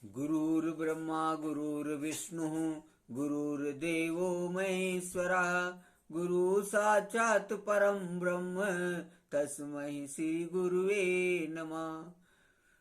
गुरुर्ब्रह्मा गुरुर्विष्णुः गुरुर्देवो महेश्वरः गुरु साक्षात् परं ब्रह्म तस्मै श्री गुरुवे नमः।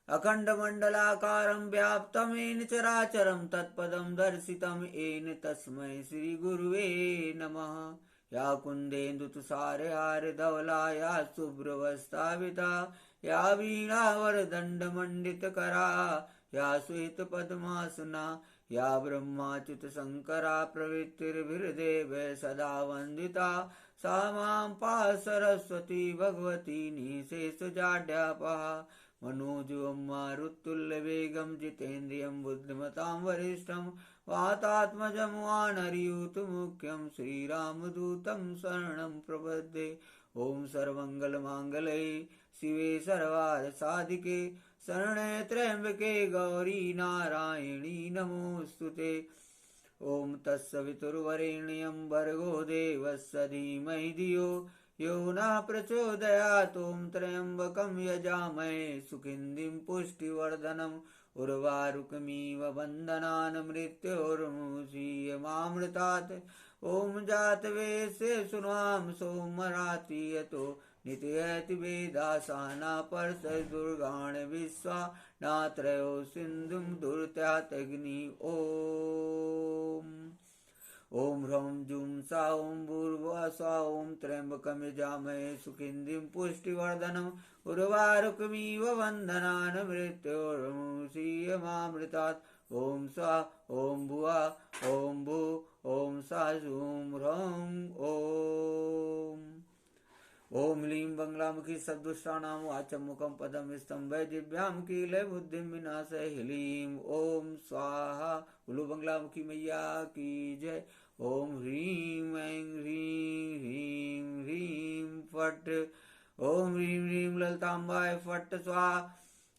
अखण्डमण्डलाकारं व्याप्तं येन चराचरं तत्पदं दर्शितं येन तस्मै श्री गुरुवे नमः। या कुन्देन्दुतुषारहारधवला या शुभ्रवस्त्रावृता या वीणावरदण्डमण्डितकरा या श्वेतपद्मासना या ब्रह्माच्युतशङ्करा प्रवृत्तिर्भिर्देव सदा वन्दिता सा मां पाहि सरस्वती भगवती निःशेषजाड्यापहा। मनोजवं मारुतुल्यवेगं जितेन्द्रियं बुद्धिमतां वरिष्ठं वातात्मजं वानरयूथमुख्यं श्रीरामदूतं शरणं प्रपद्ये। ॐ सर्वमङ्गलमाङ्गल्ये शिवे सर्वार्थसाधिके शरण्ये त्र्यम्बके गौरी नारायणी नमोऽस्तुते। ॐ तत्सवितुर्वरेण्यं भर्गो देवस्य धीमहि धियो यो नः प्रचोदयात्। ॐ त्र्यम्बकं यजामहे सुगन्धिं पुष्टिवर्धनम् उर्वारुकमिव बन्धनान् मृत्योर्मुक्षीयमामृतात्। ॐ जातवेदस्य शृण्वाम सोमराति यतो नित्ययति वेदासाना परसदुर्गाण विश्वा नात्रयो सिन्धुं दुर्त्यातग्नि। ॐ ह्रौं जुं सा ॐ भूर्भुवः स्वः ॐ त्र्यम्बकं यजामहे सुगन्धिं पुष्टिवर्धनम् उर्वारुकमिव बन्धनान् मृत्योर्मुक्षीयमामृतात्। ॐ स्वः ॐ भुवः ॐ भुः ॐ सः ॐ ह्रौं ॐ ह्लीं बंगलामुखी सद्दुष्टानां वाचं मुखं पदं स्तंभय दिव्यां कीलय बुद्धिं विनाशय ह्लीं ॐ स्वाहा। बोलो बंगलामुखी मैया की जय। ॐ ह्रीं ऐं ह्रीं ह्रीं ह्रीं फट् ॐ ह्रीं ह्रीं ललिताम्बाय फट् स्वाहा।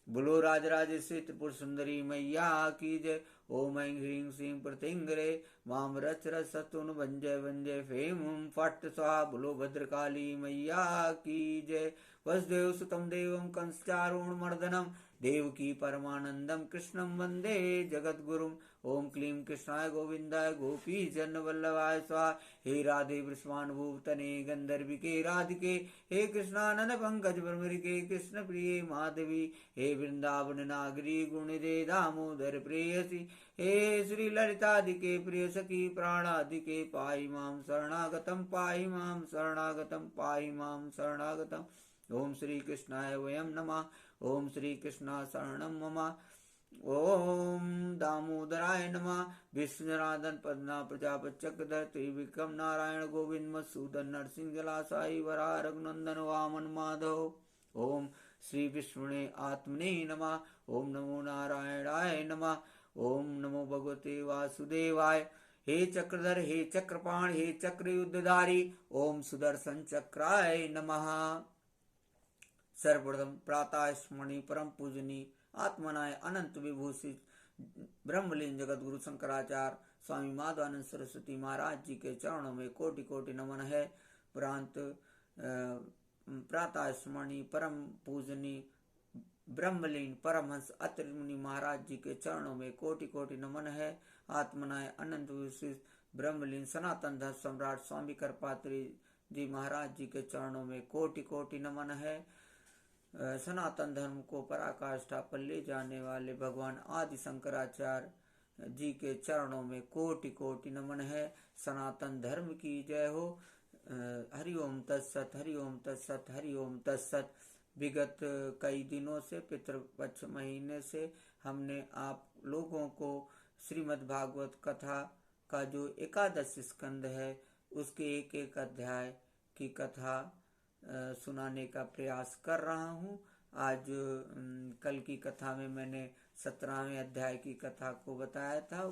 बोलो राजराजेश्वरी त्रिपुर सुंदरी मैया की जय। ॐ ऐं ह्रीं श्रीं प्रत्यंगरे मां रच रसतुन भंजय भंजय फेम फट् स्वाहा। बोलो भद्रकाली मैया की जय। वसुदेव सुतं देवं कंसचारूणमर्दनं देवकी परमानंदं कृष्णं वंदे जगद्गुरुम्। ॐ क्लीं कृष्णाय गोविंदाय गोपीजनवल्लभाय स्वाहा। हे राधे वृषभानुभूतने गंधर्विके राधिके हे कृष्णानंद पंकज भ्रमरिके कृष्ण प्रिये माधवी हे वृंदावन नागरी गुणिदे दामोदर प्रेयसी हे श्री ललितादिके प्रिय सखी प्राणादिके पाहि मां शरणागतं पाहि मां शरणागतं पाहि मां शरणागतम्। ओम श्री कृष्णाय वयं नमः। ओम श्री कृष्णा शरणं मम। ओम दामोदराय नमः। विष्णुजनार्दन पद्मनाभ प्रजापति चक्रधर त्रिविक्रम नारायण गोविंद मधुसूदन नरसिंह जलासाई वराह रघुनंदन वामन माधव। ओम श्री विष्णुने आत्मने नमः। ओम नमो नारायणाय नमः। ओम नमो भगवते वासुदेवाय। हे चक्रधर हे चक्रपाण हे चक्र युद्धधारी ओम सुदर्शन चक्राय नमः। सर्वप्रथम प्रातः स्मरणीय परम पूजनीय आत्मनाय अनंत विभूषित ब्रह्मलीन जगत गुरु शंकराचार्य स्वामी माधवानंद सरस्वती महाराज जी के चरणों में कोटि कोटि नमन है। प्रांत प्रातः स्मरणीय परम पूजनीय ब्रह्मलीन परमहंस अत्रि मुनि महाराज जी के चरणों में कोटि कोटि नमन है। आत्मनाय अनंत विशिष्ट ब्रह्मलीन सनातन धर्म सम्राट स्वामी करपात्री जी महाराज जी के चरणों में कोटि कोटि नमन है। सनातन धर्म को पराकाष्ठा पर ले जाने वाले भगवान आदि शंकराचार्य जी के चरणों में कोटि कोटि नमन है। सनातन धर्म की जय हो। हरि ओम तत्सत हरि ओम तत्सत हरि ओम तत्सत। विगत कई दिनों से पितृपक्ष महीने से हमने आप लोगों को श्रीमद् भागवत कथा का जो एकादश स्कंद है उसके एक एक अध्याय की कथा सुनाने का प्रयास कर रहा हूँ। आज कल की कथा में मैंने 17वें अध्याय की कथा को बताया था।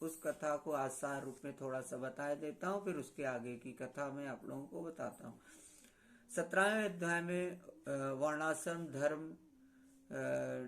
उस कथा को आज सार रूप में थोड़ा सा बता देता हूँ, फिर उसके आगे की कथा मैं आप लोगों को बताता हूँ। 17वें अध्याय में वर्णाश्रम धर्म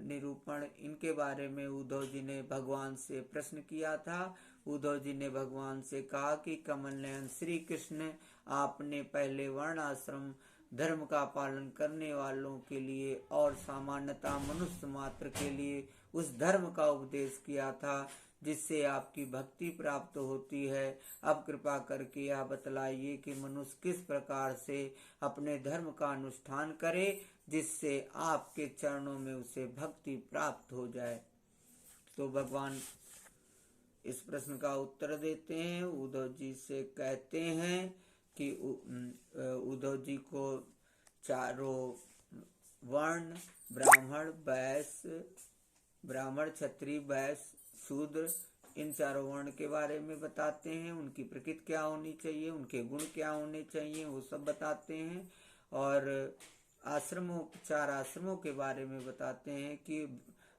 निरूपण इनके बारे में उद्धव जी ने भगवान से प्रश्न किया था। उद्धव जी ने भगवान से कहा कि कमल नयन श्री कृष्ण, आपने पहले वर्णाश्रम धर्म का पालन करने वालों के लिए और सामान्यतः मनुष्य मात्र के लिए उस धर्म का उपदेश किया था जिससे आपकी भक्ति प्राप्त होती है। अब कृपा करके यह बतलाइए कि मनुष्य किस प्रकार से अपने धर्म का अनुष्ठान करे जिससे आपके चरणों में उसे भक्ति प्राप्त हो जाए। तो भगवान इस प्रश्न का उत्तर देते हैं। उद्धव जी से कहते हैं कि उद्धव जी को चारों वर्ण ब्राह्मण क्षत्रिय वैश्य शूद्र इन चारों वर्ण के बारे में बताते हैं, उनकी प्रकृति क्या होनी चाहिए, उनके गुण क्या होने चाहिए, वो सब बताते हैं। और चार आश्रमों के बारे में बताते हैं कि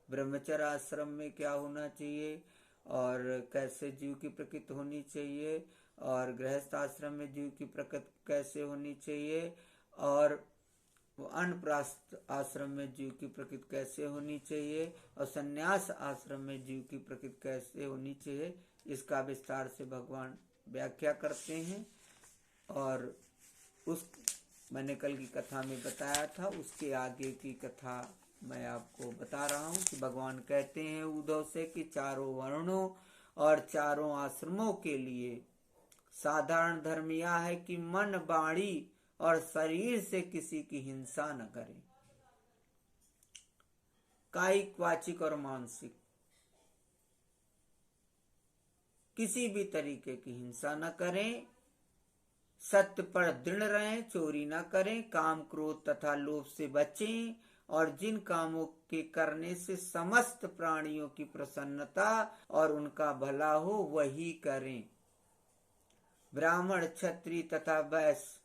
ब्रह्मचर्य आश्रम में क्या होना चाहिए और कैसे जीव की प्रकृति होनी चाहिए, और गृहस्थ आश्रम में जीव की प्रकृति कैसे होनी चाहिए, और वानप्रस्थ आश्रम में जीव की प्रकृति कैसे होनी चाहिए, और संन्यास आश्रम में जीव की प्रकृति कैसे होनी चाहिए, इसका विस्तार से भगवान व्याख्या करते हैं। और उस मैंने कल की कथा में बताया था, उसके आगे की कथा मैं आपको बता रहा हूँ कि भगवान कहते हैं उद्धव से कि चारों वर्णों और चारों आश्रमों के लिए साधारण धर्म यह है कि मन, वाणी और शरीर से किसी की हिंसा न करें। कायिक, वाचिक और मानसिक किसी भी तरीके की हिंसा न करें। सत्य पर दृढ़ रहें, चोरी न करें, काम, क्रोध तथा लोभ से बचें, और जिन कामों के करने से समस्त प्राणियों की प्रसन्नता और उनका भला हो वही करें। ब्राह्मण, क्षत्रिय तथा वैश्य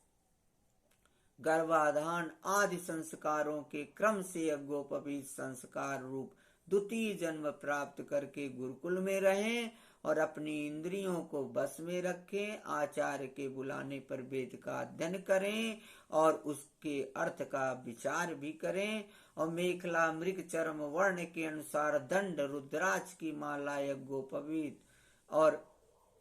गर्भाधान आदि संस्कारों के क्रम से यज्ञोपवीत संस्कार रूप द्वितीय जन्म प्राप्त करके गुरुकुल में रहें और अपनी इंद्रियों को बस में रखें। आचार्य के बुलाने पर वेद का अध्ययन करें और उसके अर्थ का विचार भी करें, और मेखला, मृग चर्म वर्ण के अनुसार दंड, रुद्राक्ष की माला, यज्ञोपवीत और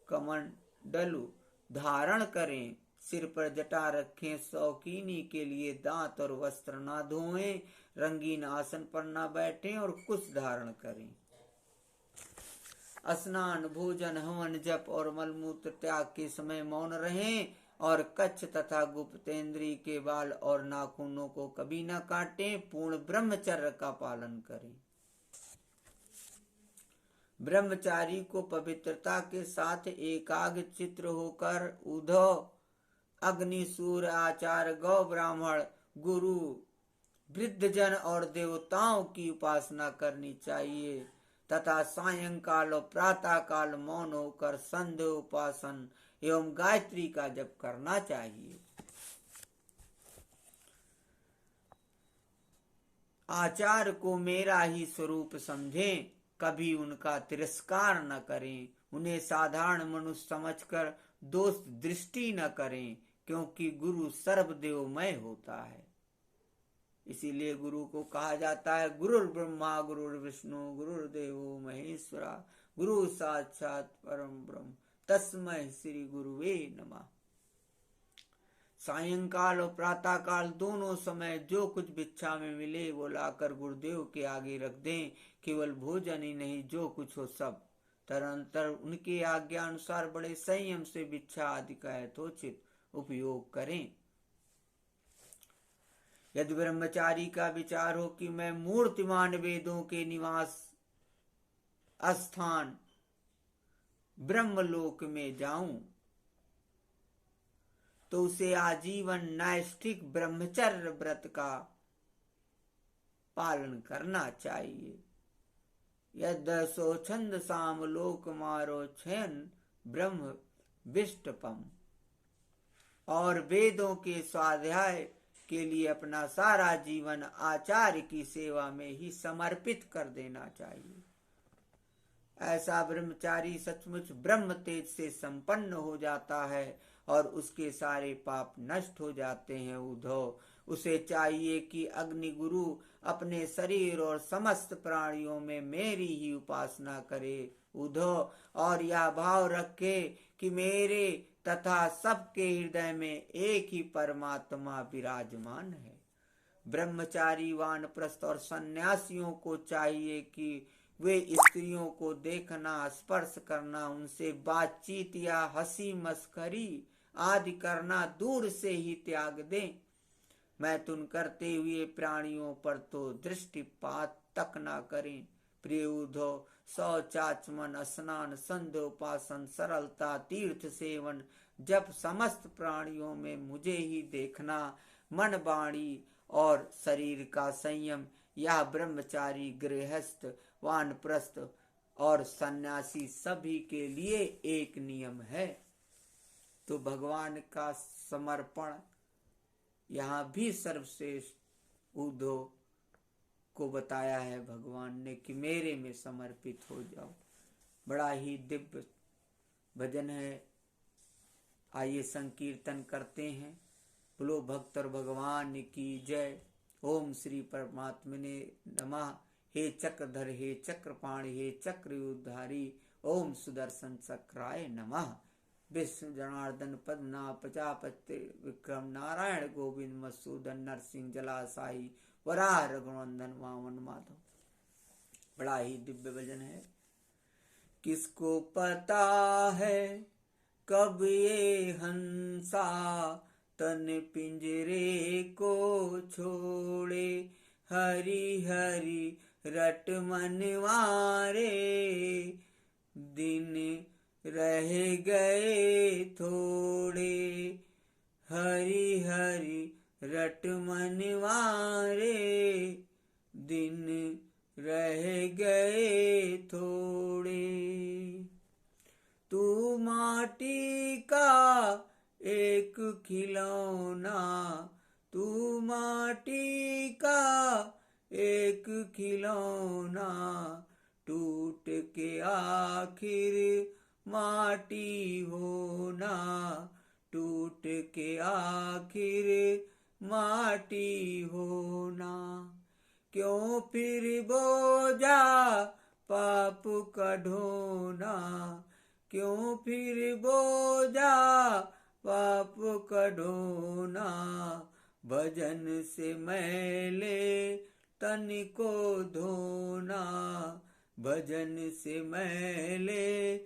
कमंडलु धारण करें। सिर पर जटा रखें, शौकीनी के लिए दांत और वस्त्र न धोएं, रंगीन आसन पर न बैठें और कुश धारण करें। स्नान, भोजन, हवन, जप और मलमूत्र त्याग के समय मौन रहें, और कच्छ तथा गुप्तेंद्री के बाल और नाखूनों को कभी न काटें। पूर्ण ब्रह्मचर्य का पालन करें। ब्रह्मचारी को पवित्रता के साथ एकाग्र चित्र होकर उद्धव, अग्नि, सूर्य, आचार्य, गौ, ब्राह्मण, गुरु, वृद्धजन और देवताओं की उपासना करनी चाहिए तथा सायंकाल और प्रातः काल मौन होकर संध्या उपासन एवं गायत्री का जप करना चाहिए। आचार्य को मेरा ही स्वरूप समझें, कभी उनका तिरस्कार न करें, उन्हें साधारण मनुष्य समझकर दोष दृष्टि न करें, क्योंकि गुरु सर्वदेवमय होता है। इसीलिए गुरु को कहा जाता है गुरुर् ब्रह्मा गुरुर्विष्णु गुरुर्देवो महेश्वरा गुरु साक्षात परम ब्रह्म तस्मै श्री गुरुवे नमः। सायंकाल और प्रातः काल दोनों समय जो कुछ भिक्षा में मिले वो लाकर गुरुदेव के आगे रख दें। केवल भोजन ही नहीं, जो कुछ हो सब तदनंतर उनकी आज्ञा अनुसार बड़े संयम से भिक्षा आदि का यथोचित उपयोग करें। यदि ब्रह्मचारी का विचार हो कि मैं मूर्तिमान वेदों के निवास स्थान ब्रह्मलोक में जाऊं, तो उसे आजीवन नैष्ठिक ब्रह्मचर्य व्रत का पालन करना चाहिए। यद सोछंद साम लोक मारो छयन ब्रह्म विष्टपम, और वेदों के स्वाध्याय के लिए अपना सारा जीवन आचार्य की सेवा में ही समर्पित कर देना चाहिए। ऐसा ब्रह्मचारी सचमुच ब्रह्म तेज से संपन्न हो जाता है और उसके सारे पाप नष्ट हो जाते हैं। उद्धव, उसे चाहिए कि अग्नि गुरु अपने शरीर और समस्त प्राणियों में मेरी ही उपासना करे। उद्धव, और यह भाव रखे कि मेरे तथा सबके हृदय में एक ही परमात्मा विराजमान है। ब्रह्मचारी, वानप्रस्थ और सन्यासियों को चाहिए कि वे स्त्रियों को देखना, स्पर्श करना, उनसे बातचीत या हंसी मस्करी आदि करना दूर से ही त्याग दें। मैथुन करते हुए प्राणियों पर तो दृष्टिपात तक न करें। प्रिय उद्धव, शौचाचमन, स्नान, संध्योपासन, सरलता, तीर्थ सेवन, जब समस्त प्राणियों में मुझे ही देखना, मन, वाणी और शरीर का संयम, यह ब्रह्मचारी, गृहस्थ, वानप्रस्थ और सन्यासी सभी के लिए एक नियम है। तो भगवान का समर्पण यहाँ भी सर्वश्रेष्ठ उद्धव को बताया है भगवान ने कि मेरे में समर्पित हो जाओ। बड़ा ही दिव्य भजन है। आइए संकीर्तन करते हैं। बोलो भक्त और भगवान की जय। ओम श्री परमात्मने नमः। हे चक्रधर, हे चक्रपाणि, हे चक्रयुधारी, ओम सुदर्शन चक्राय नमः। विष्णु जनार्दन पद्मनाभ प्रजापति विक्रम नारायण गोविंद मधुसूदन नरसिंह जलासाई वराह रघुनंदन वामन माधव। बड़ा ही दिव्य भजन है। किसको पता है कब ये हंसा तन पिंजरे को छोड़े, हरि हरि रट मनवारे, दिन रह गए थोड़े, हरि हरि रट मनवारे, दिन रह गए थोड़े। तू माटी का एक खिलौना, तू माटी का एक खिलौना, टूट के आखिर माटी होना, टूट के आखिर माटी होना। क्यों फिर बोझा पाप का ढोना, क्यों फिर बोझा पाप का ढोना, भजन से मैले तन को धोना, भजन से मैले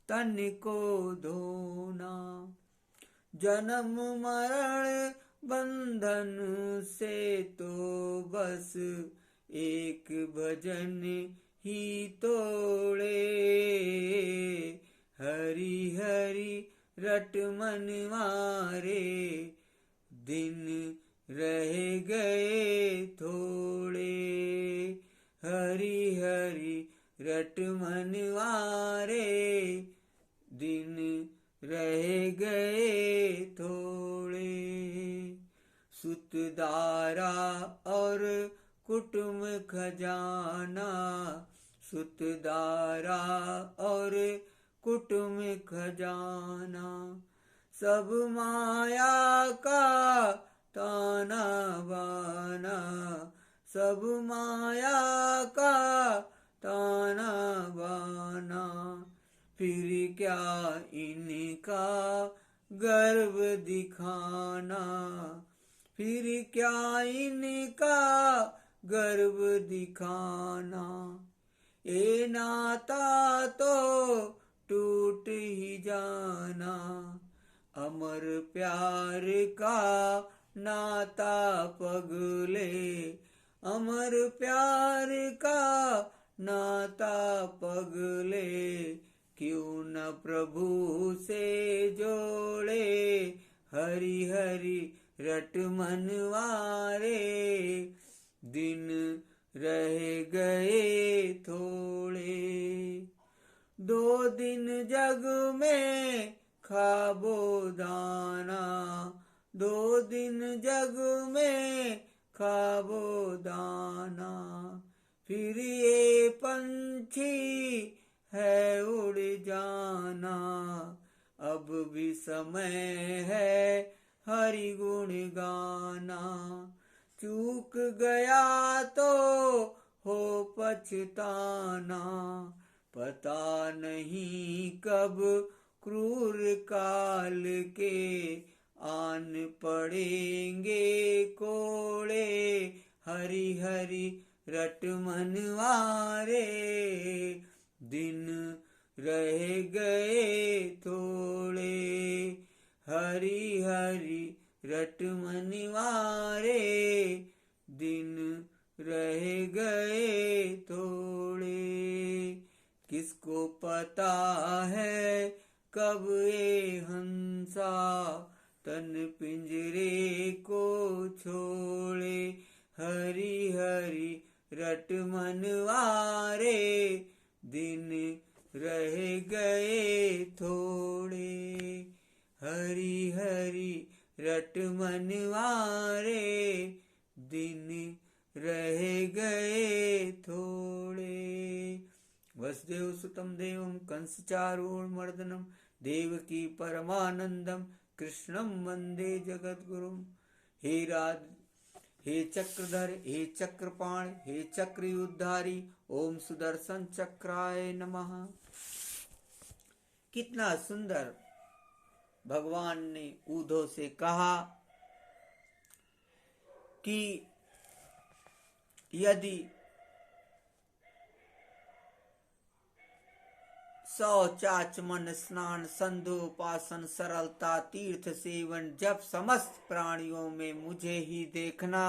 तन को धोना। जन्म मरण बंधन से तो बस एक भजन ही तोड़े, हरि हरि रट मनवारे, दिन रह गए थोड़े, हरि हरि रट मनवारे, दिन रह गए थोड़े। सुतदारा और कुटुम खजाना, सुतदारा और कुटुम खजाना, सब माया का ताना बाना, सब माया का ताना बाना। फिर क्या इनका गर्व दिखाना, फिर क्या इनका गर्व दिखाना। ये नाता तो टूट ही जाना, अमर प्यार का नाता पगले, अमर प्यार का नाता पगले। क्यों न प्रभु से जोड़े, हरि हरि रट मनवारे, दिन रह गए थोड़े। दो दिन जग में खाबो दाना, दो दिन जग में खाबो दाना। फिर ये पंछी है उड़ जाना, अब भी समय है हरि गुण गाना। चूक गया तो हो पछताना, पता नहीं कब क्रूर काल के आन पड़ेंगे कोड़े, हरि हरि रट मनवारे, दिन रह गए थोड़े, हरि हरि रट मनवारे, दिन रह गए थोड़े। किसको पता है कब ये हंसा तन पिंजरे को छोड़े, हरि हरि रट मनवारे, दिन रह गए थोड़े, हरि हरि रट मनवारे, दिन रह गए थोड़े। वसुदेव सुतं देवं कंस चारूर्मर्दनं, देवकी परमानंदम कृष्णं वंदे जगद्गुरुं। हे चक्रधर, हे चक्रपाण, हे चक्रयुधारी, ओम सुदर्शन चक्राय नमः। कितना सुंदर भगवान ने उद्धव से कहा कि यदि शौच आचमन स्नान संध्योपासन सरलता तीर्थ सेवन जब समस्त प्राणियों में मुझे ही देखना,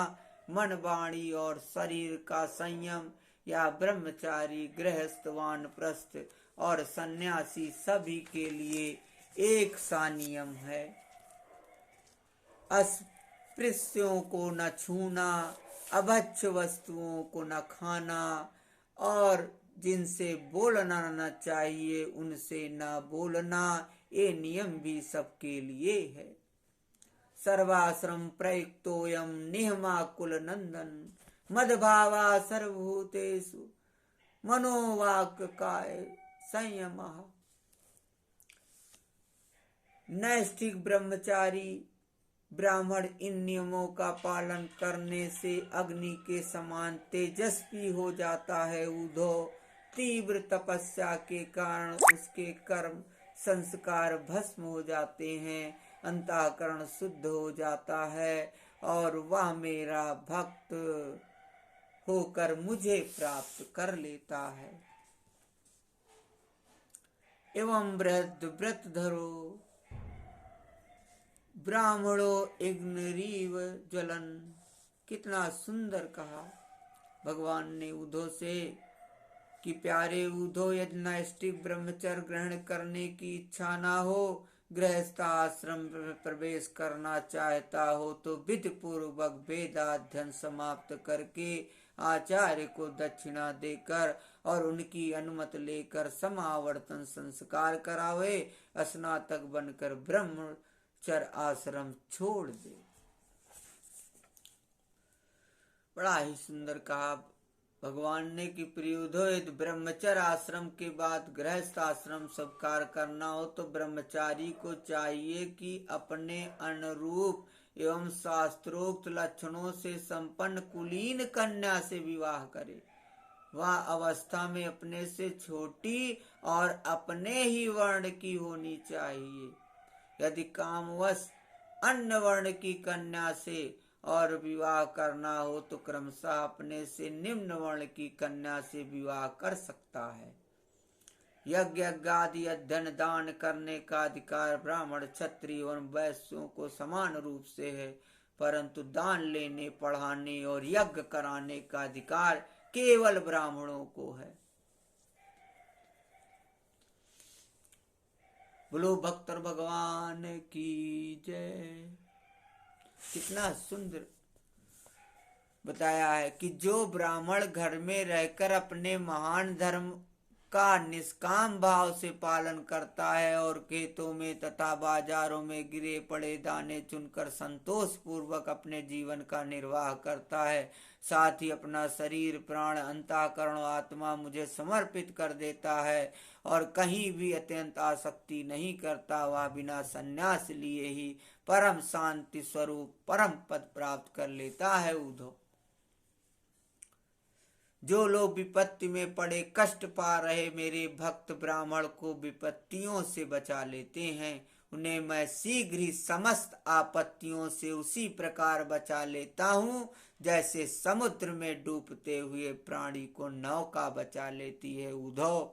मन वाणी और शरीर का संयम, या ब्रह्मचारी गृहस्थ वानप्रस्थ और सन्यासी सभी के लिए एक सा नियम है। अस्पृश्यों को न छूना, अभक्ष्य वस्तुओं को न खाना, और जिनसे बोलना न चाहिए उनसे न बोलना, ये नियम भी सबके लिए है। सर्वाश्रम प्रयुक्तोयम नियमाकुल नंदन, मदभावा सर्वभूतेषु मनोवाक् काय संयमः। नैष्ठिक ब्रह्मचारी ब्राह्मण इन नियमों का पालन करने से अग्नि के समान तेजस्वी हो जाता है। उद्धव, तीव्र तपस्या के कारण उसके कर्म संस्कार भस्म हो जाते हैं, अंतःकरण शुद्ध हो जाता है और वह मेरा भक्त होकर मुझे प्राप्त कर लेता है। एवं बृहद व्रत धरो ब्राह्मणो इग्नरीव ज्वलन। कितना सुंदर कहा भगवान ने उद्धव से कि प्यारे उद्धव, यदि नैष्ठिक ब्रह्मचर्य ग्रहण करने की इच्छा ना हो, गृहस्थ आश्रम में प्रवेश करना चाहता हो, तो विधि पूर्वक वेदाध्ययन समाप्त करके आचार्य को दक्षिणा देकर और उनकी अनुमति लेकर समावर्तन संस्कार करावे, स्नातक बनकर ब्रह्मचर्य आश्रम छोड़ दे। बड़ा ही सुंदर कहा भगवान ने कि प्रियोधोय, ब्रह्मचर्य आश्रम के बाद गृहस्थ आश्रम स्वीकार करना हो तो ब्रह्मचारी को चाहिए कि अपने अनुरूप एवं शास्त्रोक्त लक्षणों से संपन्न कुलीन कन्या से विवाह करे। वह अवस्था में अपने से छोटी और अपने ही वर्ण की होनी चाहिए। यदि कामवश अन्य वर्ण की कन्या से और विवाह करना हो तो क्रमशः अपने से निम्न वर्ण की कन्या से विवाह कर सकता है। यज्ञ आदि अध्ययन दान करने का अधिकार ब्राह्मण क्षत्रिय और वैश्यों को समान रूप से है, परंतु दान लेने, पढ़ाने और यज्ञ कराने का अधिकार केवल ब्राह्मणों को है। बोलो भक्तर भगवान की जय। कितना सुंदर बताया है कि जो ब्राह्मण घर में रहकर अपने महान धर्म का निष्काम भाव से पालन करता है और खेतों में तथा बाजारों में गिरे पड़े दाने चुनकर संतोष पूर्वक अपने जीवन का निर्वाह करता है, साथ ही अपना शरीर, प्राण, अंतःकरण, आत्मा मुझे समर्पित कर देता है और कहीं भी अत्यंत आसक्ति नहीं करता, वह बिना संन्यास लिए ही परम शांति स्वरूप परम पद प्राप्त कर लेता है। उद्धव, जो लोग विपत्ति में पड़े कष्ट पा रहे मेरे भक्त ब्राह्मण को विपत्तियों से बचा लेते हैं, उन्हें मैं शीघ्र ही समस्त आपत्तियों से उसी प्रकार बचा लेता हूँ जैसे समुद्र में डूबते हुए प्राणी को नौका बचा लेती है। उद्धव